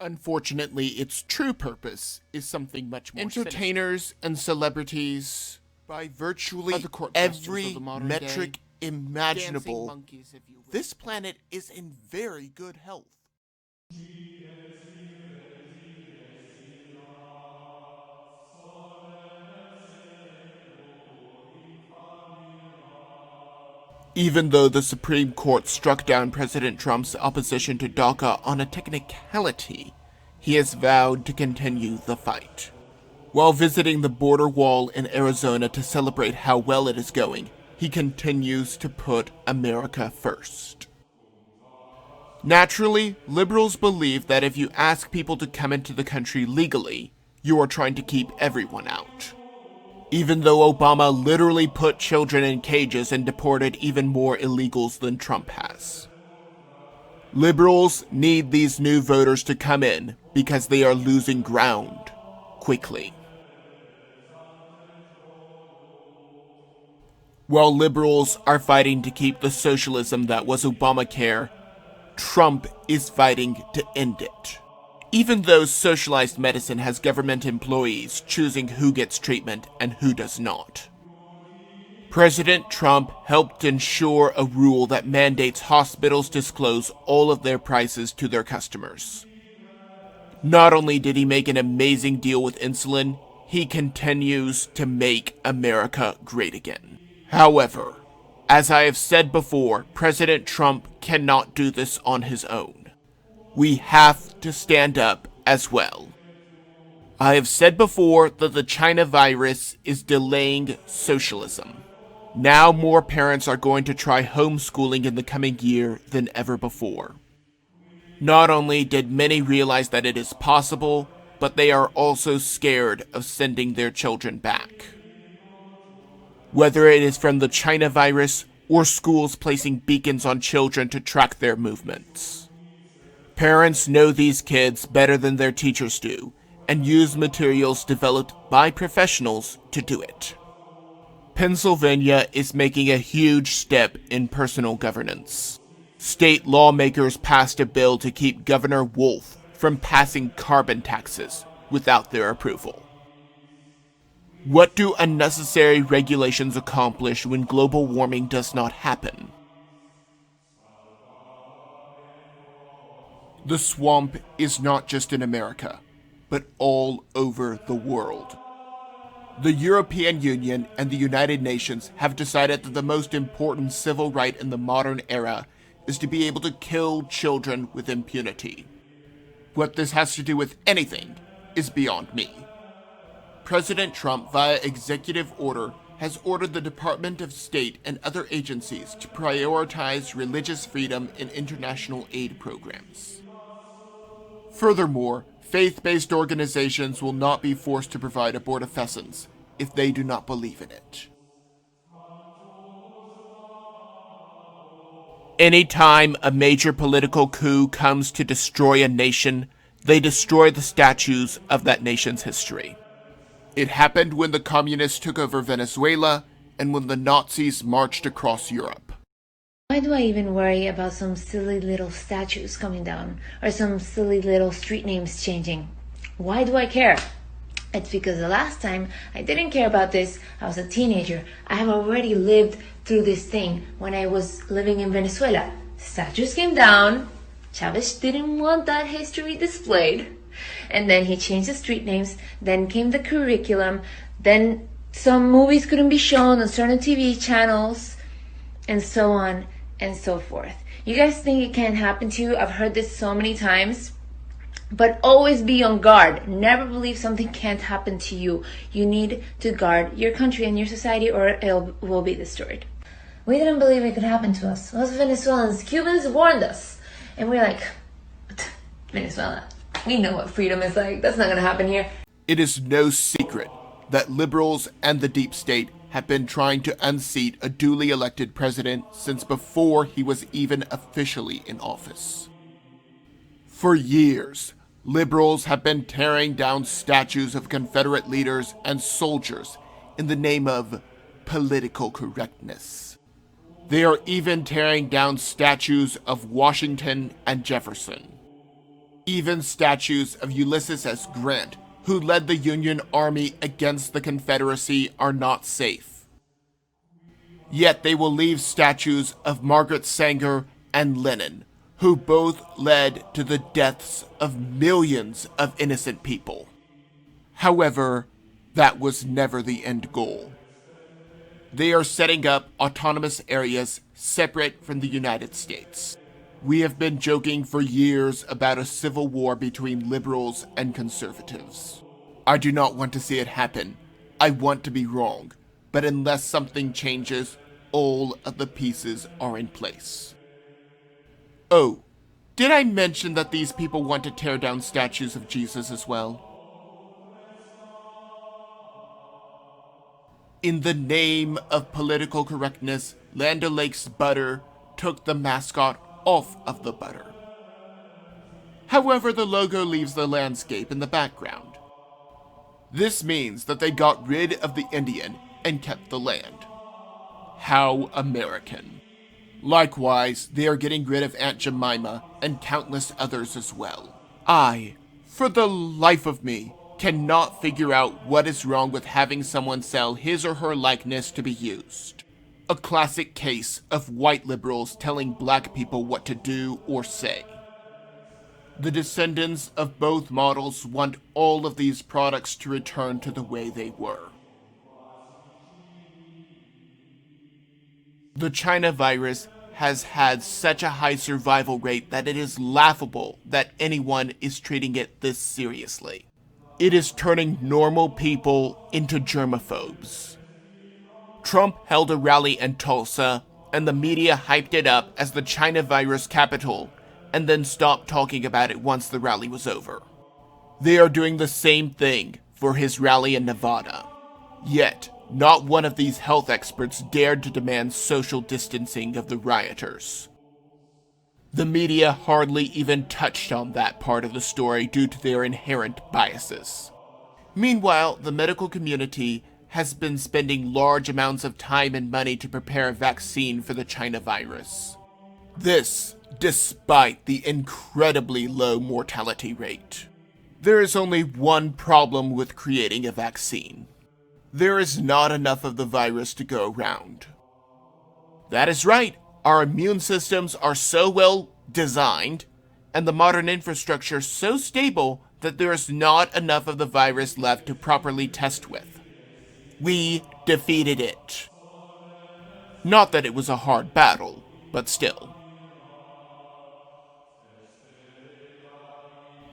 Unfortunately, its true purpose is something much more entertainers and celebrities, by virtually every metric imaginable, this planet is in very good health. Even though the Supreme Court struck down President Trump's opposition to DACA on a technicality, he has vowed to continue the fight. While visiting the border wall in Arizona to celebrate how well it is going, he continues to put America first. Naturally, liberals believe that if you ask people to come into the country legally, you are trying to keep everyone out. Even though Obama literally put children in cages and deported even more illegals than Trump has. Liberals need these new voters to come in because they are losing ground quickly. While liberals are fighting to keep the socialism that was Obamacare, Trump is fighting to end it. Even though socialized medicine has government employees choosing who gets treatment and who does not. President Trump helped ensure a rule that mandates hospitals disclose all of their prices to their customers. Not only did he make an amazing deal with insulin, he continues to make America great again. However, as I have said before, President Trump cannot do this on his own. We have to stand up as well. I have said before that the China virus is delaying socialism. Now more parents are going to try homeschooling in the coming year than ever before. Not only did many realize that it is possible, but they are also scared of sending their children back. Whether it is from the China virus or schools placing beacons on children to track their movements. Parents know these kids better than their teachers do, and use materials developed by professionals to do it. Pennsylvania is making a huge step in personal governance. State lawmakers passed a bill to keep Governor Wolf from passing carbon taxes without their approval. What do unnecessary regulations accomplish when global warming does not happen? The swamp is not just in America, but all over the world. The European Union and the United Nations have decided that the most important civil right in the modern era is to be able to kill children with impunity. What this has to do with anything is beyond me. President Trump, via executive order, has ordered the Department of State and other agencies to prioritize religious freedom in international aid programs. Furthermore, faith-based organizations will not be forced to provide abortifacients if they do not believe in it. Anytime a major political coup comes to destroy a nation, they destroy the statues of that nation's history. It happened when the communists took over Venezuela and when the Nazis marched across Europe. Why do I even worry about some silly little statues coming down or some silly little street names changing? Why do I care? It's because the last time I didn't care about this, I was a teenager. I have already lived through this thing when I was living in Venezuela. Statues came down. Chavez didn't want that history displayed. And then he changed the street names. Then came the curriculum. Then some movies couldn't be shown on certain TV channels. And so on and so forth. You guys think it can't happen to you? I've heard this so many times. But always be on guard. Never believe something can't happen to you. You need to guard your country and your society or it will be destroyed. We didn't believe it could happen to us. Us Venezuelans, Cubans warned us. And we're like, Venezuela, we know what freedom is like. That's not going to happen here. It is no secret that liberals and the deep state have been trying to unseat a duly elected president since before he was even officially in office. For years, liberals have been tearing down statues of Confederate leaders and soldiers in the name of political correctness. They are even tearing down statues of Washington and Jefferson. Even statues of Ulysses S. Grant, who led the Union Army against the Confederacy, are not safe. Yet they will leave statues of Margaret Sanger and Lenin, who both led to the deaths of millions of innocent people. However, that was never the end goal. They are setting up autonomous areas separate from the United States. We have been joking for years about a civil war between liberals and conservatives. I do not want to see it happen. I want to be wrong. But unless something changes, all of the pieces are in place. Oh, did I mention that these people want to tear down statues of Jesus as well? In the name of political correctness, Land O'Lakes butter took the mascot off of the butter. However, the logo leaves the landscape in the background. This means that they got rid of the Indian and kept the land. How American. Likewise, they are getting rid of Aunt Jemima and countless others as well. I, for the life of me, cannot figure out what is wrong with having someone sell his or her likeness to be used. A classic case of white liberals telling black people what to do or say. The descendants of both models want all of these products to return to the way they were. The China virus has had such a high survival rate that it is laughable that anyone is treating it this seriously. It is turning normal people into germaphobes. Trump held a rally in Tulsa, and the media hyped it up as the China virus capital, and then stopped talking about it once the rally was over. They are doing the same thing for his rally in Nevada. Yet, not one of these health experts dared to demand social distancing of the rioters. The media hardly even touched on that part of the story due to their inherent biases. Meanwhile, the medical community has been spending large amounts of time and money to prepare a vaccine for the China virus. This, despite the incredibly low mortality rate. There is only one problem with creating a vaccine. There is not enough of the virus to go around. That is right. Our immune systems are so well designed, and the modern infrastructure so stable that there is not enough of the virus left to properly test with. We defeated it. Not that it was a hard battle, but still.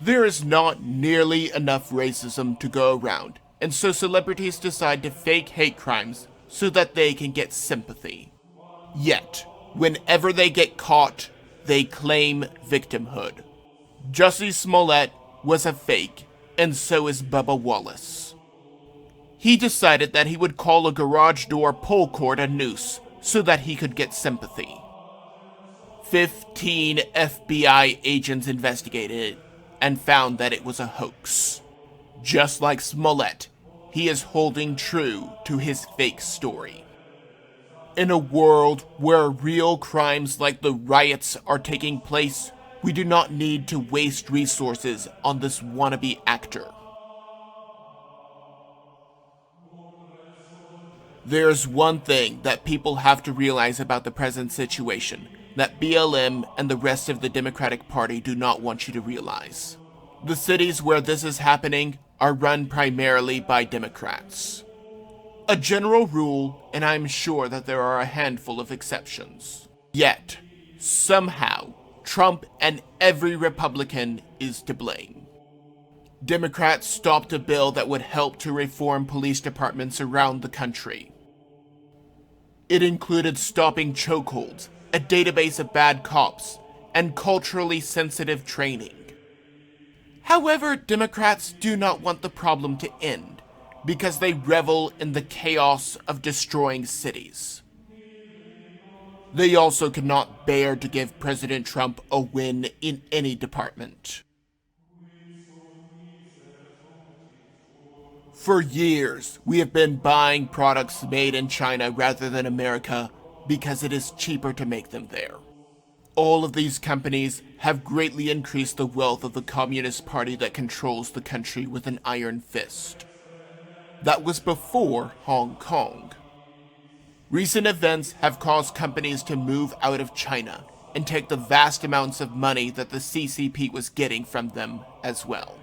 There is not nearly enough racism to go around, and so celebrities decide to fake hate crimes so that they can get sympathy. Yet, whenever they get caught, they claim victimhood. Jussie Smollett was a fake, and so is Bubba Wallace. He decided that he would call a garage door pull cord a noose so that he could get sympathy. 15 FBI agents investigated it and found that it was a hoax. Just like Smollett, he is holding true to his fake story. In a world where real crimes like the riots are taking place, we do not need to waste resources on this wannabe actor. There's one thing that people have to realize about the present situation that BLM and the rest of the Democratic Party do not want you to realize. The cities where this is happening are run primarily by Democrats. A general rule, and I'm sure that there are a handful of exceptions. Yet, somehow, Trump and every Republican is to blame. Democrats stopped a bill that would help to reform police departments around the country. It included stopping chokeholds, a database of bad cops, and culturally sensitive training. However, Democrats do not want the problem to end, because they revel in the chaos of destroying cities. They also cannot bear to give President Trump a win in any department. For years, we have been buying products made in China rather than America because it is cheaper to make them there. all of these companies have greatly increased the wealth of the Communist Party that controls the country with an iron fist. That was before Hong Kong. Recent events have caused companies to move out of China and take the vast amounts of money that the CCP was getting from them as well.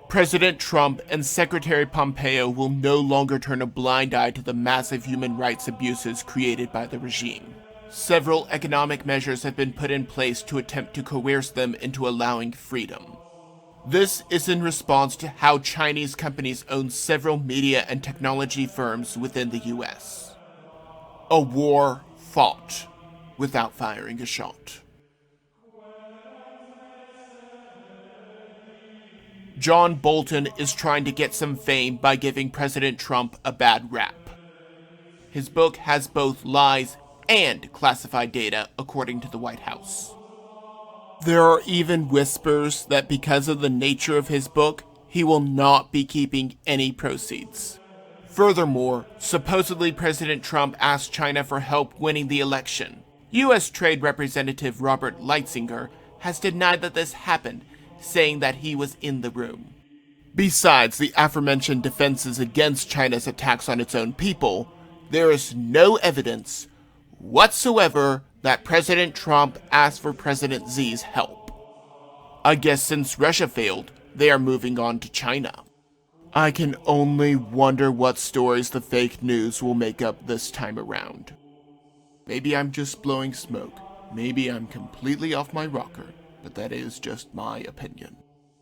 President Trump and Secretary Pompeo will no longer turn a blind eye to the massive human rights abuses created by the regime. Several economic measures have been put in place to attempt to coerce them into allowing freedom. This is in response to how Chinese companies own several media and technology firms within the US. A war fought without firing a shot. John Bolton is trying to get some fame by giving President Trump a bad rap. His book has both lies and classified data, according to the White House. There are even whispers that because of the nature of his book, he will not be keeping any proceeds. Furthermore, supposedly President Trump asked China for help winning the election. U.S. Trade Representative Robert Lighthizer has denied that this happened, saying that he was in the room. Besides the aforementioned defenses against China's attacks on its own people, there is no evidence whatsoever that President Trump asked for President Xi's help. I guess since Russia failed, they are moving on to China. I can only wonder what stories the fake news will make up this time around. Maybe I'm just blowing smoke. Maybe I'm completely off my rocker, but that is just my opinion.